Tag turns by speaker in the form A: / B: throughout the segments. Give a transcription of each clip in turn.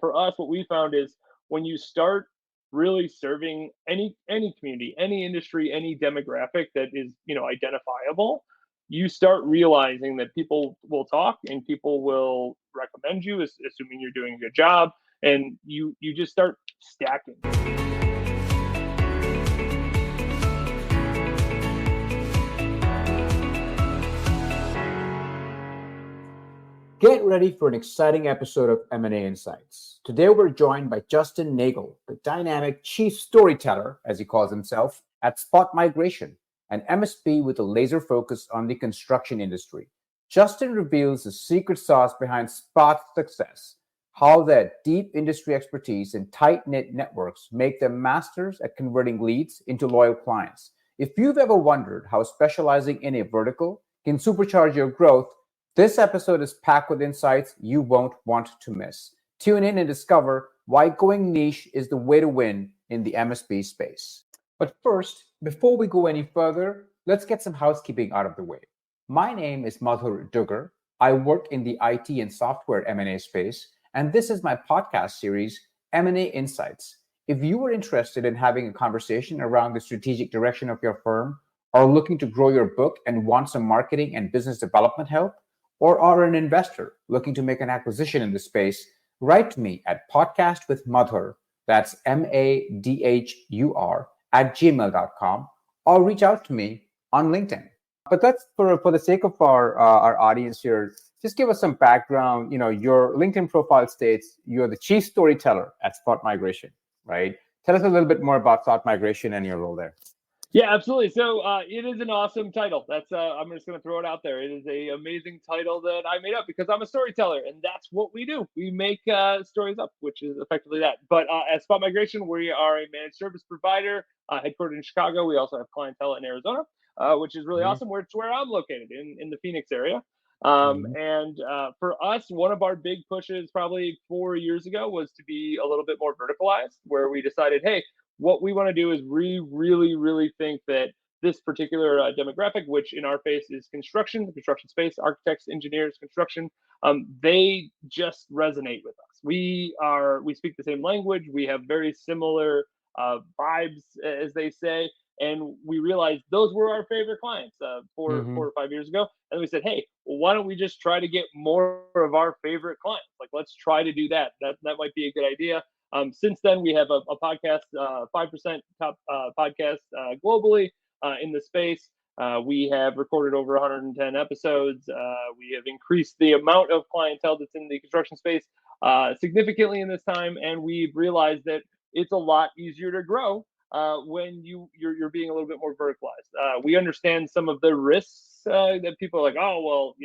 A: for us, what we found is when you start really serving any community, any industry, any demographic that is, identifiable, you start realizing that people will talk and people will recommend you, assuming you're doing a good job, and you just start stacking.
B: Get ready for an exciting episode of M&A Insights. Today we're joined by Justin Neagle, the dynamic chief storyteller, as he calls himself, at Spot Migration, an MSP with a laser focus on the construction industry. Justin reveals the secret sauce behind Spot's success, how their deep industry expertise and tight-knit networks make them masters at converting leads into loyal clients. If you've ever wondered how specializing in a vertical can supercharge your growth, this episode is packed with insights you won't want to miss. Tune in and discover why going niche is the way to win in the MSP space. But first, before we go any further, let's get some housekeeping out of the way. My name is Madhur Dugar. I work in the IT and software M&A space, and this is my podcast series, M&A Insights. If you are interested in having a conversation around the strategic direction of your firm, are looking to grow your book and want some marketing and business development help, or are an investor looking to make an acquisition in this space, write to me at podcastwithmadhur, that's MADHUR, @gmail.com, or reach out to me on LinkedIn. But let's, for the sake of our audience here, just give us some background. Your LinkedIn profile states you're the chief storyteller at Spot Migration, right? Tell us a little bit more about Spot Migration and your role there.
A: Yeah, absolutely. So it is an awesome title. That's I'm just going to throw it out there. It is an amazing title that I made up because I'm a storyteller, and that's what we do. We make stories up, which is effectively that. But at Spot Migration, we are a managed service provider headquartered in Chicago. We also have clientele in Arizona, which is really awesome. It's where I'm located in the Phoenix area. And for us, one of our big pushes probably 4 years ago was to be a little bit more verticalized, where we decided, hey, what we want to do is we really think that this particular demographic, which in our case is the construction space, architects, engineers, construction, they just resonate with us. We speak the same language. We have very similar vibes, as they say. And we realized those were our favorite clients 4 or 5 years ago. And we said, hey, well, why don't we just try to get more of our favorite clients? Like, let's try to do that. That might be a good idea. Since then, we have a podcast, 5% top podcast globally in the space. We have recorded over 110 episodes. We have increased the amount of clientele that's in the construction space significantly in this time. And we've realized that it's a lot easier to grow when you're being a little bit more verticalized. We understand some of the risks that people are like, oh, well,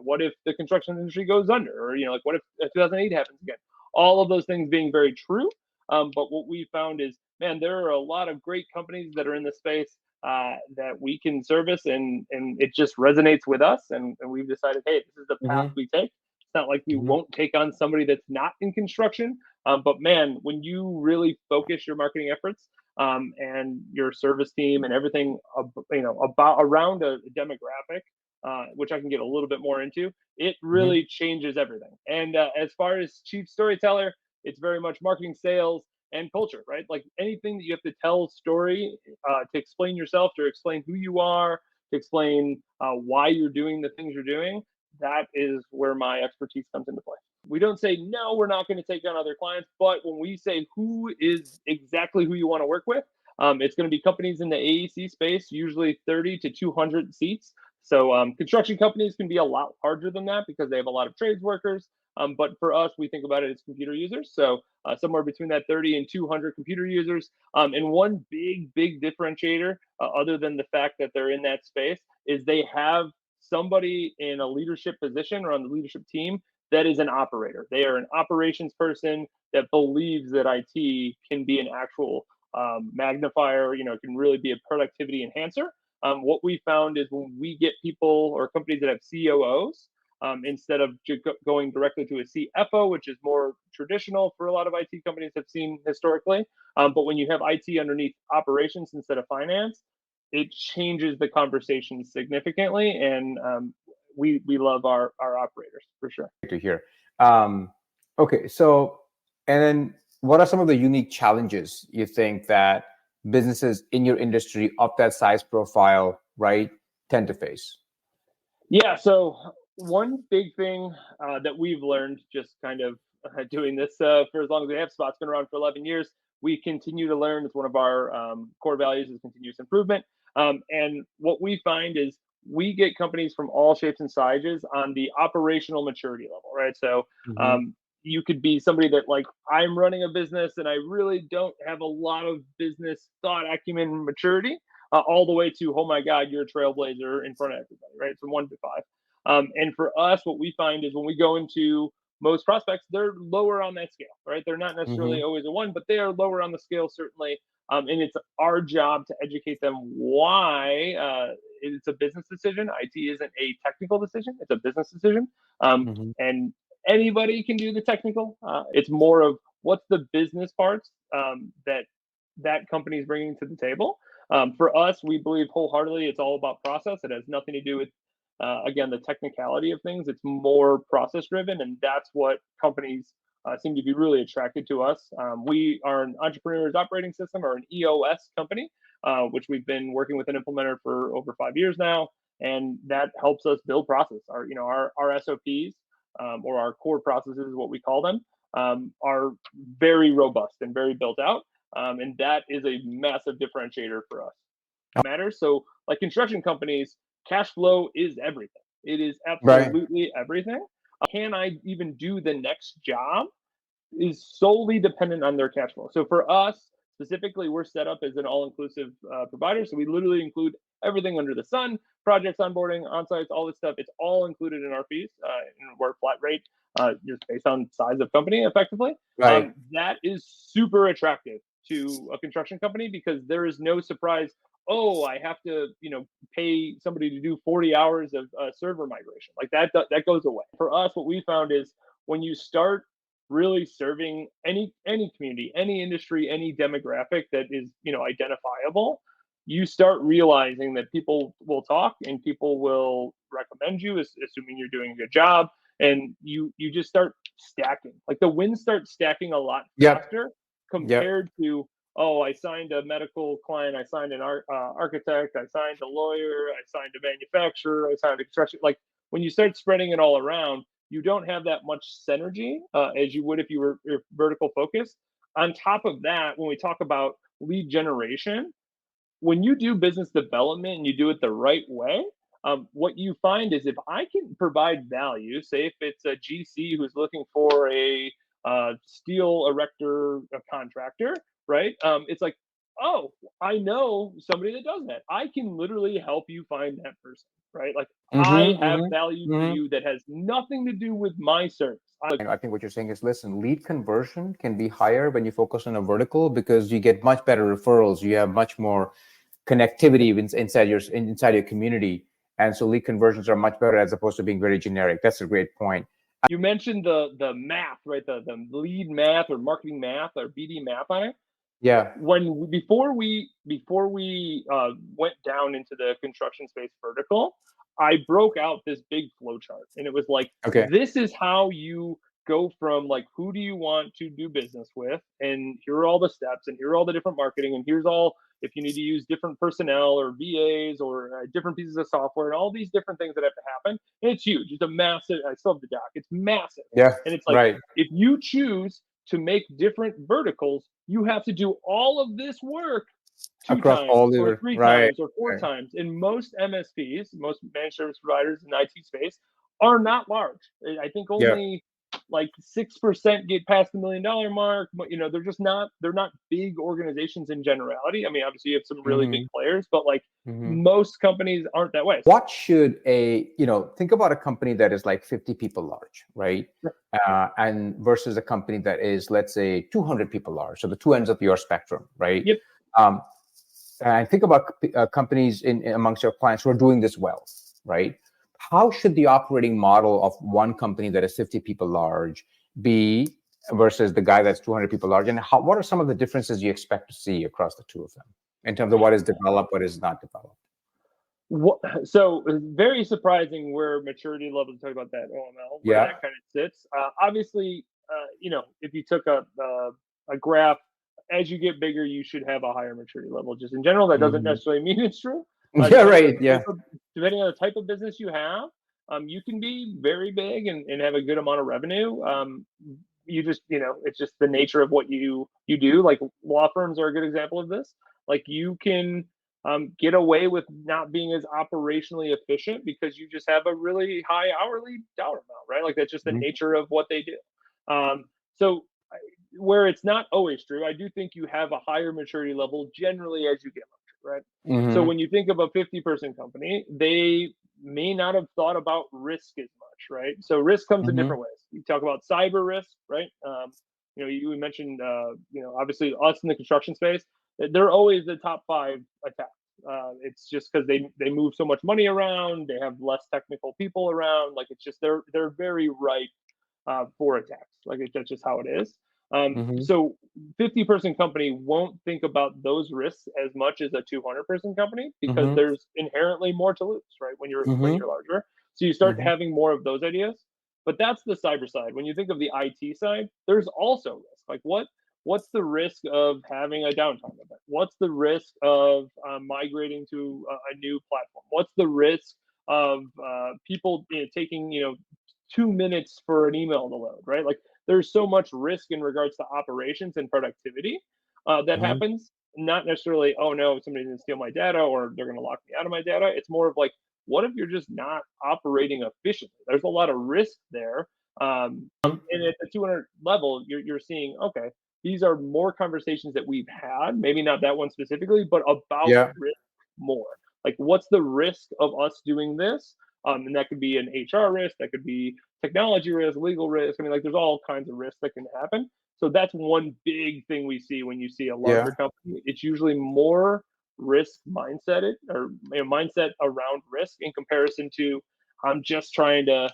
A: what if the construction industry goes under? Or, like, what if 2008 happens again? All of those things being very true. But what we found is, man, there are a lot of great companies that are in the space that we can service, and it just resonates with us. And we've decided, hey, this is the path we take. It's not like we won't take on somebody that's not in construction. But man, when you really focus your marketing efforts and your service team and everything, around a demographic, which I can get a little bit more into, it really changes everything. And as far as chief storyteller, it's very much marketing, sales, and culture, right? Like anything that you have to tell a story to explain yourself, to explain who you are, to explain why you're doing the things you're doing, that is where my expertise comes into play. We don't say, no, we're not going to take on other clients. But when we say who is exactly who you want to work with, it's going to be companies in the AEC space, usually 30 to 200 seats. So construction companies can be a lot larger than that because they have a lot of trades workers. But for us, we think about it as computer users. So somewhere between that 30 and 200 computer users. And one big differentiator, other than the fact that they're in that space, is they have somebody in a leadership position or on the leadership team that is an operator. They are an operations person that believes that IT can be an actual magnifier, it can really be a productivity enhancer. What we found is when we get people or companies that have COOs, instead of going directly to a CFO, which is more traditional for a lot of IT companies have seen historically. But when you have IT underneath operations instead of finance, it changes the conversation significantly. And we love our operators for sure.
B: To hear. Okay, so And then what are some of the unique challenges you think that businesses in your industry of that size profile, right, tend to face?
A: Yeah. So one big thing that we've learned just kind of doing this for as long as we have, Spot's been around for 11 years. We continue to learn. It's one of our core values is continuous improvement. And what we find is we get companies from all shapes and sizes on the operational maturity level, right? So
B: Mm-hmm.
A: um, you could be somebody that like I'm running a business and I really don't have a lot of business thought acumen maturity, all the way to, oh my God, you're a trailblazer in front of everybody, right? From 1 to 5. And for us, what we find is when we go into most prospects, they're lower on that scale, right? They're not necessarily
B: Mm-hmm.
A: always a 1, but they are lower on the scale, certainly. And it's our job to educate them why it's a business decision. IT isn't a technical decision, it's a business decision.
B: Mm-hmm.
A: And anybody can do the technical. It's more of what's the business parts that company is bringing to the table. For us, we believe wholeheartedly it's all about process. It has nothing to do with, again, the technicality of things. It's more process driven, and that's what companies seem to be really attracted to us. We are an entrepreneur's operating system, or an EOS company, which we've been working with an implementer for over 5 years now, and that helps us build process. Our SOPs, or our core processes, what we call them, are very robust and very built out. And that is a massive differentiator for us. Matters. So, like construction companies, cash flow is everything. It is
B: Right.
A: absolutely everything. Can I even do the next job is solely dependent on their cash flow. So for us specifically, we're set up as an all-inclusive provider. So we literally include everything under the sun: projects, onboarding, on-sites, all this stuff. It's all included in our fees. And we're flat rate, just based on size of company, effectively.
B: Right.
A: That is super attractive to a construction company because there is no surprise. Oh, I have to, pay somebody to do 40 hours of server migration. Like that goes away. For us, what we found is when you start really serving any community, any industry, any demographic that is identifiable, you start realizing that people will talk and people will recommend you, assuming you're doing a good job, and you just start stacking. Like the wins start stacking a lot
B: Yep.
A: faster
B: Yep.
A: compared to, oh, I signed a medical client, I signed an architect, I signed a lawyer, I signed a manufacturer, I signed a construction. Like when you start spreading it all around, you don't have that much synergy as you would if you were vertical focused. On top of that, when we talk about lead generation, when you do business development and you do it the right way, what you find is if I can provide value, say if it's a GC who's looking for a steel erector, a contractor, right? It's like, oh, I know somebody that does that. I can literally help you find that person, right? Like I
B: Mm-hmm.
A: have
B: Mm-hmm.
A: value for
B: Mm-hmm.
A: you that has nothing to do with my service.
B: I think what you're saying is, listen, lead conversion can be higher when you focus on a vertical because you get much better referrals. You have much more connectivity inside your community, and so lead conversions are much better as opposed to being very generic. That's a great point.
A: You mentioned the math, right? The lead math or marketing math or BD math on it.
B: Yeah.
A: When before we went down into the construction space vertical, I broke out this big flow chart, and it was like,
B: Okay.
A: this is how you go from like, who do you want to do business with, and here are all the steps, and here are all the different marketing, and here's all, if you need to use different personnel or VAs or different pieces of software and all these different things that have to happen. And it's huge. It's a massive. I still have the doc. It's massive,
B: Yeah.
A: and it's like,
B: Right.
A: if you choose to make different verticals, you have to do all of this work two
B: Across
A: times
B: all
A: or
B: the
A: three
B: right.
A: times or four
B: Right.
A: times. And most MSPs, most managed service providers in the IT space, are not large. I think
B: Yeah.
A: only like 6% get past the $1 million mark. But they're not big organizations in generality. I mean, obviously you have some really big
B: Mm-hmm.
A: players, but like
B: Mm-hmm.
A: most companies aren't that way.
B: What should think about a company that is like 50 people large, right? And versus a company that is, let's say, 200 people large. So the two ends of your spectrum, right?
A: Yep.
B: And think about companies in amongst your clients who are doing this well, right? How should the operating model of one company that is 50 people large be versus the guy that's 200 people large? And what are some of the differences you expect to see across the two of them in terms of what is developed, what is not developed?
A: So very surprising where maturity levels, talk about that OML, where
B: Yeah.
A: that kind of sits. Obviously, if you took a graph, as you get bigger, you should have a higher maturity level. Just in general, that doesn't necessarily mean it's true.
B: Yeah, right. Yeah.
A: Depending on the type of business you have, you can be very big and have a good amount of revenue. You just, it's just the nature of what you do. Like law firms are a good example of this. Like you can get away with not being as operationally efficient because you just have a really high hourly dollar amount, right? Like that's just the nature of what they do. So where it's not always true, I do think you have a higher maturity level generally as you get larger, right? So when you think of a 50-person company, they may not have thought about risk as much, right? So risk comes in different ways. You talk about cyber risk, right? You mentioned, obviously us in the construction space, they're always the top 5 attacks. It's just because they move so much money around, they have less technical people around. Like it's just they're very ripe for attacks. Like that's just how it is. So 50-person company won't think about those risks as much as a 200-person company because there's inherently more to lose, right? When you're larger, so you start having more of those ideas. But that's the cyber side. When you think of the IT side, there's also risk. Like what's the risk of having a downtime event? What's the risk of migrating to a new platform? What's the risk of people taking 2 minutes for an email to load, right? Like there's so much risk in regards to operations and productivity that happens. Not necessarily, oh no, somebody's going to steal my data or they're going to lock me out of my data. It's more of like, what if you're just not operating efficiently? There's a lot of risk there. And at the 200 level, you're seeing, okay, these are more conversations that we've had, maybe not that one specifically, but about risk more. Like, what's the risk of us doing this? And that could be an HR risk, that could be technology risk, legal risk. I mean, like, there's all kinds of risks that can happen. So that's one big thing we see when you see a larger company. It's usually more risk mindset or mindset around risk in comparison to I'm just trying to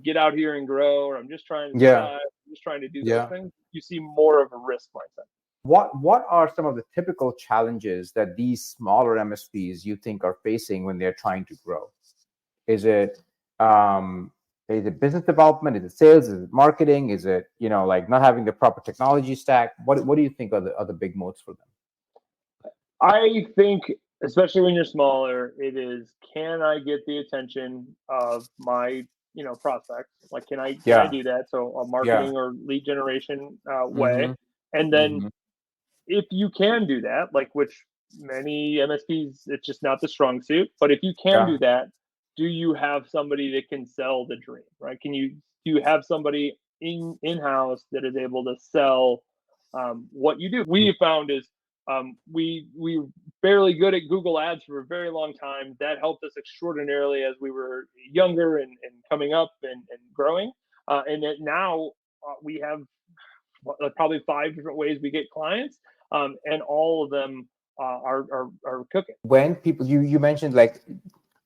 A: get out here and grow, or I'm just trying to survive, I'm just trying to do those things. You see more of a risk mindset.
B: What are some of the typical challenges that these smaller MSPs you think are facing when they're trying to grow? Is it business development? Is it sales? Is it marketing? Is it like not having the proper technology stack? What do you think are the big moats for them?
A: I think, especially when you're smaller, it is, can I get the attention of my prospects? Like, can I do that? So a marketing or lead generation way. And then if you can do that, like, which many MSPs, it's just not the strong suit, but if you can do that, do you have somebody that can sell the dream, right? Do you have somebody in-house that is able to sell what you do? We found is we barely good at Google Ads for a very long time. That helped us extraordinarily as we were younger and coming up and growing. And now we have probably 5 different ways we get clients, and all of them are cooking.
B: When people, you mentioned, like,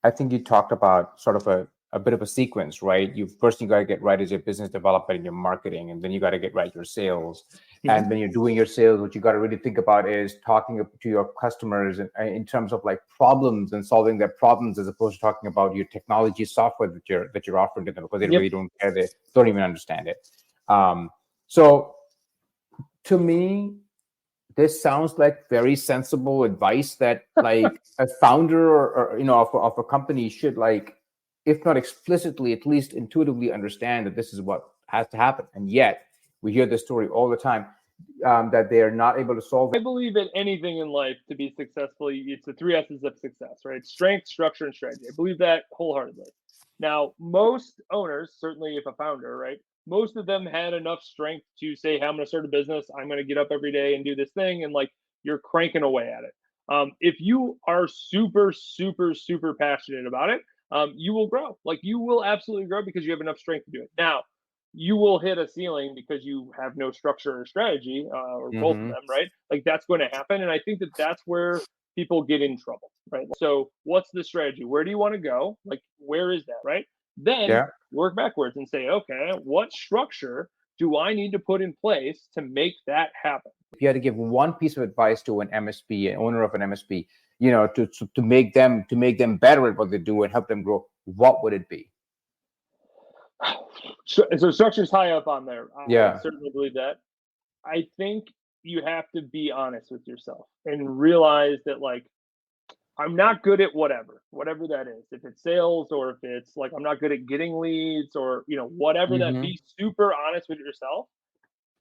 B: I think you talked about sort of a bit of a sequence, right? First you got to get right is your business development and your marketing, and then you got to get right your sales. And when you're doing your sales, what you got to really think about is talking to your customers in terms of like problems and solving their problems, as opposed to talking about your technology software that you're offering to them, because they really don't care, they don't even understand it. So to me, this sounds like very sensible advice that like a founder or of a company should, like, if not explicitly, at least intuitively understand that this is what has to happen. And yet we hear this story all the time, that they are not able to solve it.
A: I believe that anything in life to be successful, it's the 3 S's of success, right? Strength, structure, and strategy. I believe that wholeheartedly. Now, most owners, certainly if a founder, right, most of them had enough strength to say, hey, I'm going to start a business. I'm going to get up every day and do this thing. And like, you're cranking away at it. If you are super, super, super passionate about it, you will grow. Like, you will absolutely grow because you have enough strength to do it. Now, you will hit a ceiling because you have no structure or strategy, or both of them, right? Like, that's going to happen. And I think that that's where people get in trouble, right? So what's the strategy? Where do you want to go? Like, where is that, right? Then work backwards and say, okay, what structure do I need to put in place to make that happen?
B: If you had to give one piece of advice to an MSP, an owner of an MSP, to make them better at what they do and help them grow, what would it be?
A: So structure's high up on there. I
B: Yeah.
A: certainly believe that. I think you have to be honest with yourself and realize that, like, I'm not good at whatever that is. If it's sales or if it's like I'm not good at getting leads or whatever that,
B: Hmm.
A: be super honest with yourself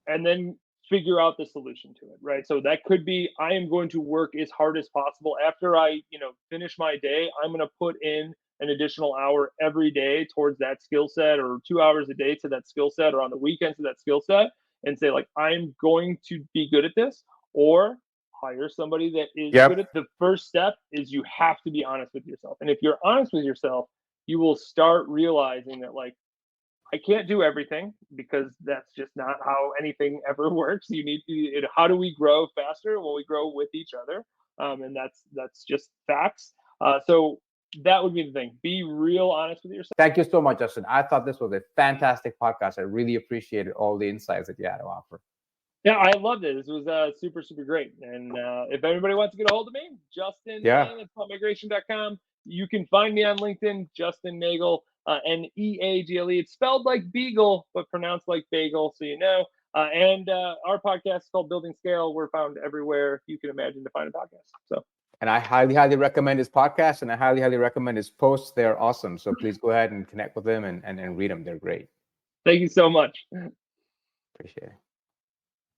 A: and then figure out the solution to it, right? So that could be, I am going to work as hard as possible after I, finish my day. I'm going to put in an additional hour every day towards that skill set, or 2 hours a day to that skill set, or on the weekends to that skill set, and say, like, I'm going to be good at this, or hire somebody that is good
B: Yep.
A: at. The first step is you have to be honest with yourself. And if you're honest with yourself, you will start realizing that, like, I can't do everything, because that's just not how anything ever works. You need to. How do we grow faster? Well, we grow with each other, and that's just facts. So that would be the thing. Be real honest with yourself.
B: Thank you so much, Justin. I thought this was a fantastic podcast. I really appreciated all the insights that you had to offer.
A: Yeah, I loved it. This was super, super great. And if anybody wants to get a hold of me, Justin
B: Yeah.
A: at spotmigration.com. You can find me on LinkedIn, Justin Neagle, Neagle. It's spelled like beagle, but pronounced like bagel, so you know. And our podcast is called Building Scale. We're found everywhere you can imagine to find a podcast. So.
B: And I highly, highly recommend his podcast, and I highly, highly recommend his posts. They're awesome. So please go ahead and connect with them and read them. They're great.
A: Thank you so much.
B: Appreciate it.